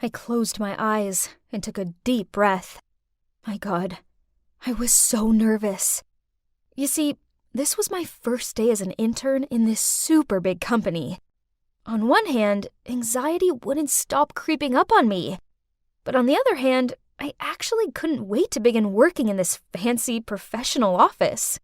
I closed my eyes and took a deep breath. My God, I was so nervous. You see, this was my first day as an intern in this super big company. On one hand, anxiety wouldn't stop creeping up on me. But on the other hand, I actually couldn't wait to begin working in this fancy professional office.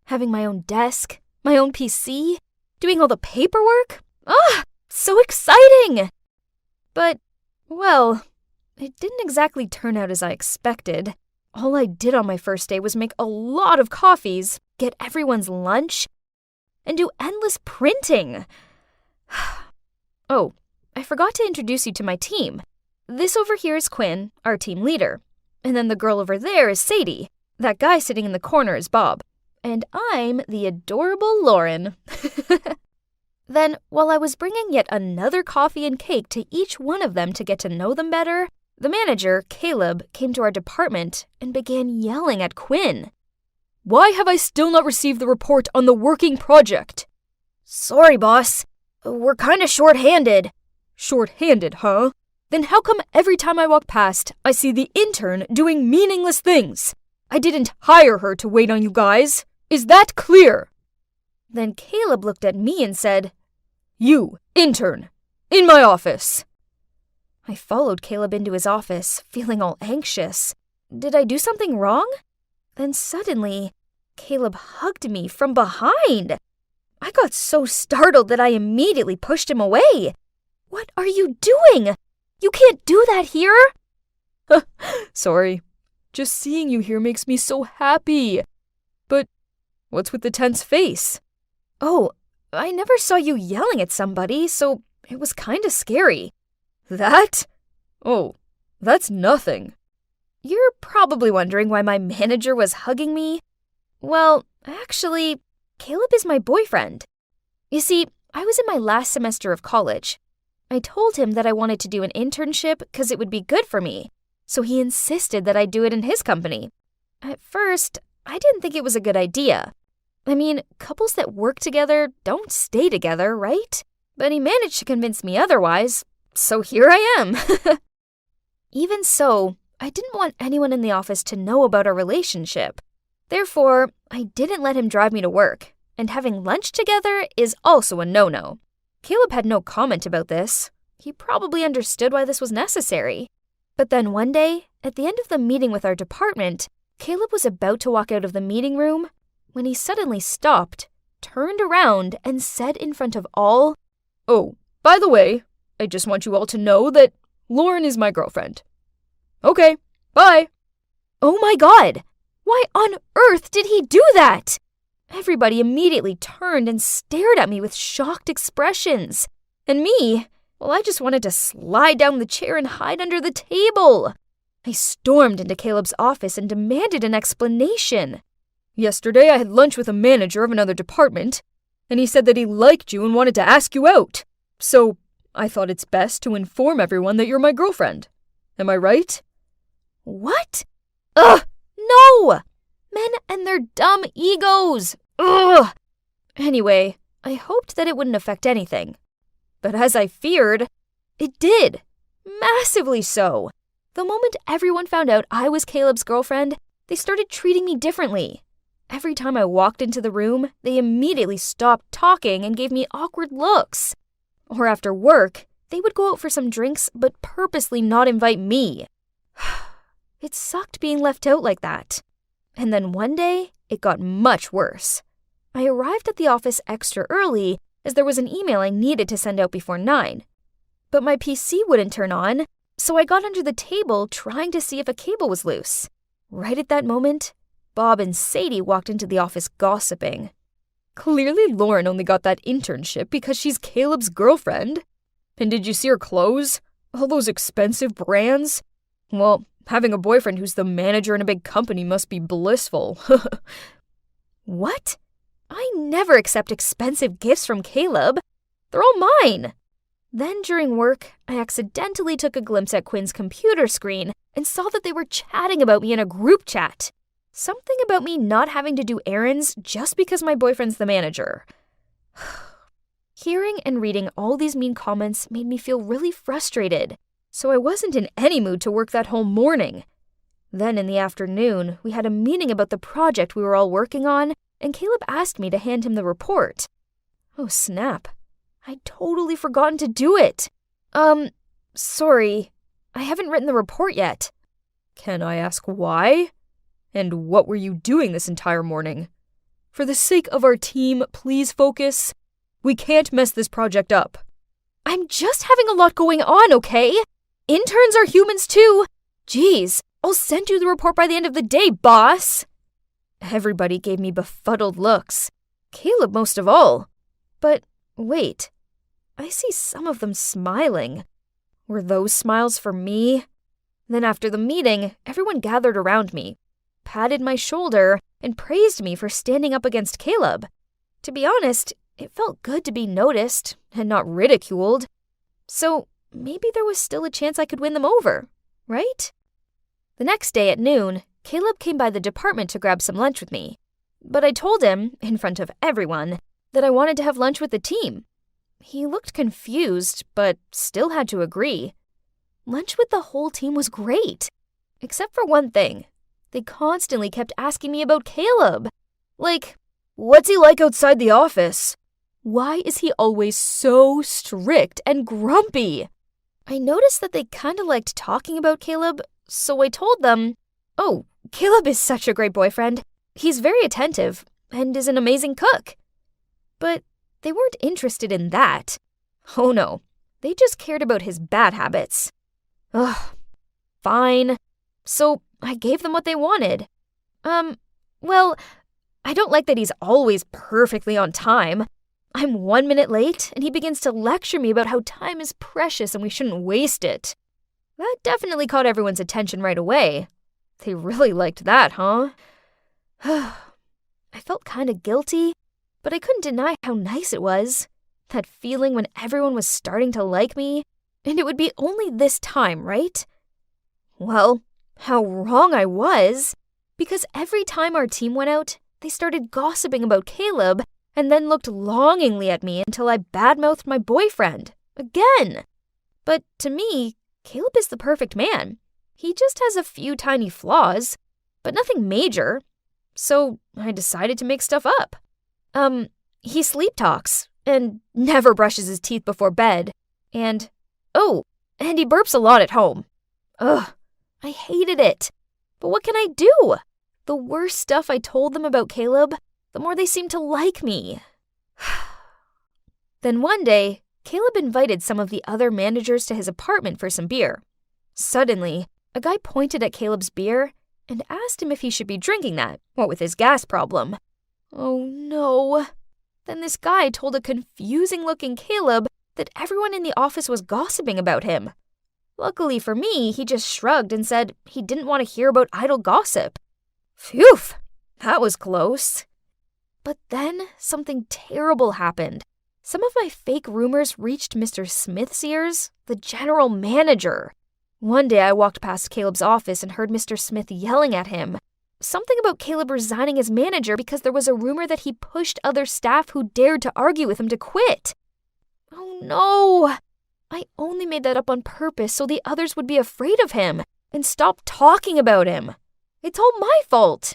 Having my own desk, my own PC, doing all the paperwork. So exciting! But, well, it didn't exactly turn out as I expected. All I did on my first day was make a lot of coffees, get everyone's lunch, and do endless printing. Oh, I forgot to introduce you to my team. This over here is Quinn, our team leader. And then the girl over there is Sadie. That guy sitting in the corner is Bob. And I'm the adorable Lauren. Then, while I was bringing yet another coffee and cake to each one of them to get to know them better, the manager, Caleb, came to our department and began yelling at Quinn. "Why have I still not received the report on the working project?" "Sorry, boss. We're kinda short-handed." "Short-handed, huh? Then how come every time I walk past, I see the intern doing meaningless things? I didn't hire her to wait on you guys. Is that clear?" Then Caleb looked at me and said, "You, intern, in my office." I followed Caleb into his office, feeling all anxious. Did I do something wrong? Then suddenly, Caleb hugged me from behind. I got so startled that I immediately pushed him away. "What are you doing? You can't do that here." "Sorry. Just seeing you here makes me so happy. But what's with the tense face?" "Oh, I never saw you yelling at somebody, so it was kinda scary." "That? Oh, that's nothing." You're probably wondering why my manager was hugging me. Well, actually, Caleb is my boyfriend. You see, I was in my last semester of college. I told him that I wanted to do an internship because it would be good for me, so he insisted that I do it in his company. At first, I didn't think it was a good idea. I mean, couples that work together don't stay together, right? But he managed to convince me otherwise, so here I am. Even so, I didn't want anyone in the office to know about our relationship. Therefore, I didn't let him drive me to work, and having lunch together is also a no-no. Caleb had no comment about this. He probably understood why this was necessary. But then one day, at the end of the meeting with our department, Caleb was about to walk out of the meeting room when he suddenly stopped, turned around, and said in front of all, "Oh, by the way, I just want you all to know that Lauren is my girlfriend. Okay, bye." Oh my God! Why on earth did he do that? Everybody immediately turned and stared at me with shocked expressions. And me, well, I just wanted to slide down the chair and hide under the table. I stormed into Caleb's office and demanded an explanation. "Yesterday I had lunch with a manager of another department, and he said that he liked you and wanted to ask you out. So I thought it's best to inform everyone that you're my girlfriend. Am I right?" What? Ugh! No! Men and their dumb egos! Ugh! Anyway, I hoped that it wouldn't affect anything. But as I feared, it did. Massively so. The moment everyone found out I was Caleb's girlfriend, they started treating me differently. Every time I walked into the room, they immediately stopped talking and gave me awkward looks. Or after work, they would go out for some drinks but purposely not invite me. It sucked being left out like that. And then one day, it got much worse. I arrived at the office extra early as there was an email I needed to send out before 9. But my PC wouldn't turn on, so I got under the table trying to see if a cable was loose. Right at that moment, Bob and Sadie walked into the office gossiping. "Clearly Lauren only got that internship because she's Caleb's girlfriend. And did you see her clothes? All those expensive brands? Well, having a boyfriend who's the manager in a big company must be blissful." What? I never accept expensive gifts from Caleb. They're all mine. Then during work, I accidentally took a glimpse at Quinn's computer screen and saw that they were chatting about me in a group chat. Something about me not having to do errands just because my boyfriend's the manager. Hearing and reading all these mean comments made me feel really frustrated. so I wasn't in any mood to work that whole morning. Then in the afternoon, we had a meeting about the project we were all working on, and Caleb asked me to hand him the report. Oh snap, I'd totally forgotten to do it. Sorry, I haven't written the report yet. Can I ask why? And what were you doing this entire morning? For the sake of our team, please focus. We can't mess this project up. I'm just having a lot going on, okay? Interns are humans too. Jeez, I'll send you the report by the end of the day, boss. Everybody gave me befuddled looks. Caleb most of all. But wait, I see some of them smiling. Were those smiles for me? Then after the meeting, everyone gathered around me, patted my shoulder, and praised me for standing up against Caleb. To be honest, it felt good to be noticed and not ridiculed. So maybe there was still a chance I could win them over, right? The next day at noon, Caleb came by the department to grab some lunch with me. But I told him, in front of everyone, that I wanted to have lunch with the team. He looked confused, but still had to agree. Lunch with the whole team was great, except for one thing. They constantly kept asking me about Caleb. Like, what's he like outside the office? Why is he always so strict and grumpy? I noticed that they kinda liked talking about Caleb, so I told them, oh, Caleb is such a great boyfriend. He's very attentive and is an amazing cook. But they weren't interested in that. Oh no, they just cared about his bad habits. Ugh, fine. So I gave them what they wanted. Well, I don't like that he's always perfectly on time. I'm 1 minute late, and he begins to lecture me about how time is precious and we shouldn't waste it. That definitely caught everyone's attention right away. They really liked that, huh? I felt kinda guilty, but I couldn't deny how nice it was. That feeling when everyone was starting to like me, and it would be only this time, right? Well, how wrong I was, because every time our team went out, they started gossiping about Caleb and then looked longingly at me until I badmouthed my boyfriend. Again. But to me, Caleb is the perfect man. He just has a few tiny flaws, but nothing major. So I decided to make stuff up. He sleep talks and never brushes his teeth before bed. And he burps a lot at home. Ugh, I hated it. But what can I do? The worse stuff I told them about Caleb, the more they seemed to like me. Then one day, Caleb invited some of the other managers to his apartment for some beer. Suddenly, a guy pointed at Caleb's beer and asked him if he should be drinking that, what with his gas problem. Oh no. Then this guy told a confusing-looking Caleb that everyone in the office was gossiping about him. Luckily for me, he just shrugged and said he didn't want to hear about idle gossip. Phew, that was close. But then something terrible happened. Some of my fake rumors reached Mr. Smith's ears, the general manager. One day I walked past Caleb's office and heard Mr. Smith yelling at him. Something about Caleb resigning as manager because there was a rumor that he pushed other staff who dared to argue with him to quit. Oh no! I only made that up on purpose so the others would be afraid of him and stop talking about him. It's all my fault.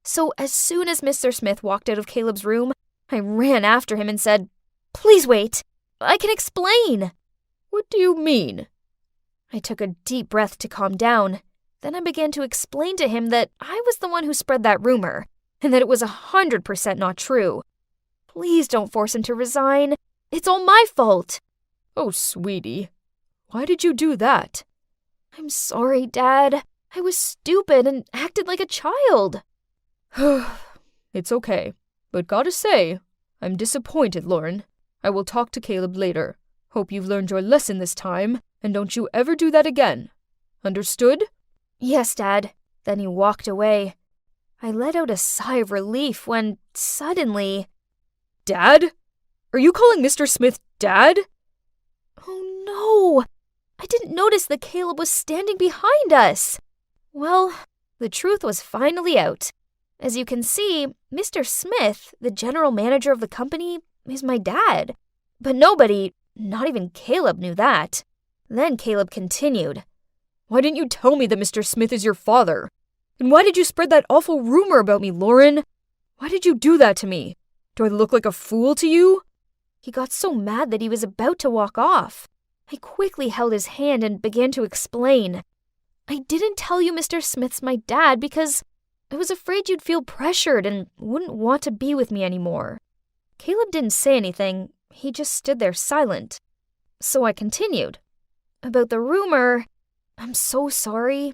So as soon as Mr. Smith walked out of Caleb's room, I ran after him and said, "Please wait. I can explain." What do you mean? I took a deep breath to calm down. Then I began to explain to him that I was the one who spread that rumor, and that it was 100% not true. Please don't force him to resign. It's all my fault. Oh, sweetie, why did you do that? I'm sorry, Dad. I was stupid and acted like a child. It's okay, but gotta say, I'm disappointed, Lauren. I will talk to Caleb later. Hope you've learned your lesson this time, and don't you ever do that again. Understood? Yes, Dad. Then he walked away. I let out a sigh of relief when, suddenly... Dad? Are you calling Mr. Smith Dad? Oh no! I didn't notice that Caleb was standing behind us. Well, the truth was finally out. As you can see, Mr. Smith, the general manager of the company, is my dad. But nobody, not even Caleb, knew that. Then Caleb continued. Why didn't you tell me that Mr. Smith is your father? And why did you spread that awful rumor about me, Lauren? Why did you do that to me? Do I look like a fool to you? He got so mad that he was about to walk off. I quickly held his hand and began to explain. I didn't tell you Mr. Smith's my dad because I was afraid you'd feel pressured and wouldn't want to be with me anymore. Caleb didn't say anything. He just stood there silent. So I continued. About the rumor, I'm so sorry.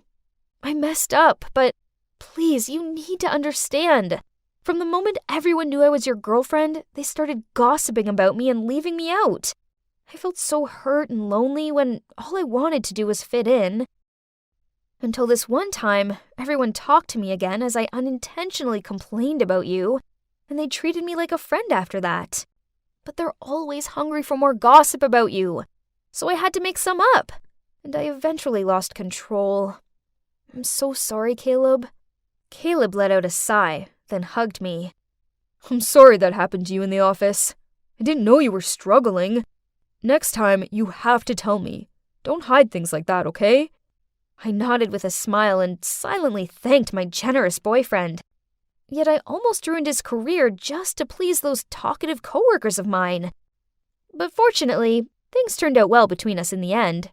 I messed up, but please, you need to understand. From the moment everyone knew I was your girlfriend, they started gossiping about me and leaving me out. I felt so hurt and lonely when all I wanted to do was fit in. Until this one time, everyone talked to me again as I unintentionally complained about you, and they treated me like a friend after that. But they're always hungry for more gossip about you, so I had to make some up, and I eventually lost control. I'm so sorry, Caleb. Caleb let out a sigh, then hugged me. I'm sorry that happened to you in the office. I didn't know you were struggling. Next time, you have to tell me. Don't hide things like that, okay? I nodded with a smile and silently thanked my generous boyfriend. Yet I almost ruined his career just to please those talkative coworkers of mine. But fortunately, things turned out well between us in the end.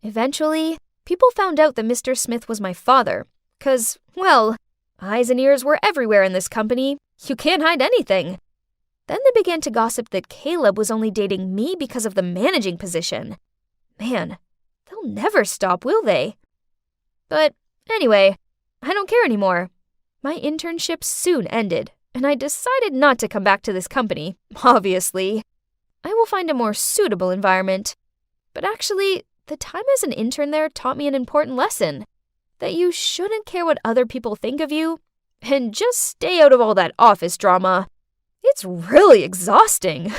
Eventually, people found out that Mr. Smith was my father, 'cause, well, eyes and ears were everywhere in this company. You can't hide anything. Then they began to gossip that Caleb was only dating me because of the managing position. Man, they'll never stop, will they? But anyway, I don't care anymore. My internship soon ended, and I decided not to come back to this company, obviously. I will find a more suitable environment. But actually, the time as an intern there taught me an important lesson. That you shouldn't care what other people think of you, and just stay out of all that office drama. It's really exhausting.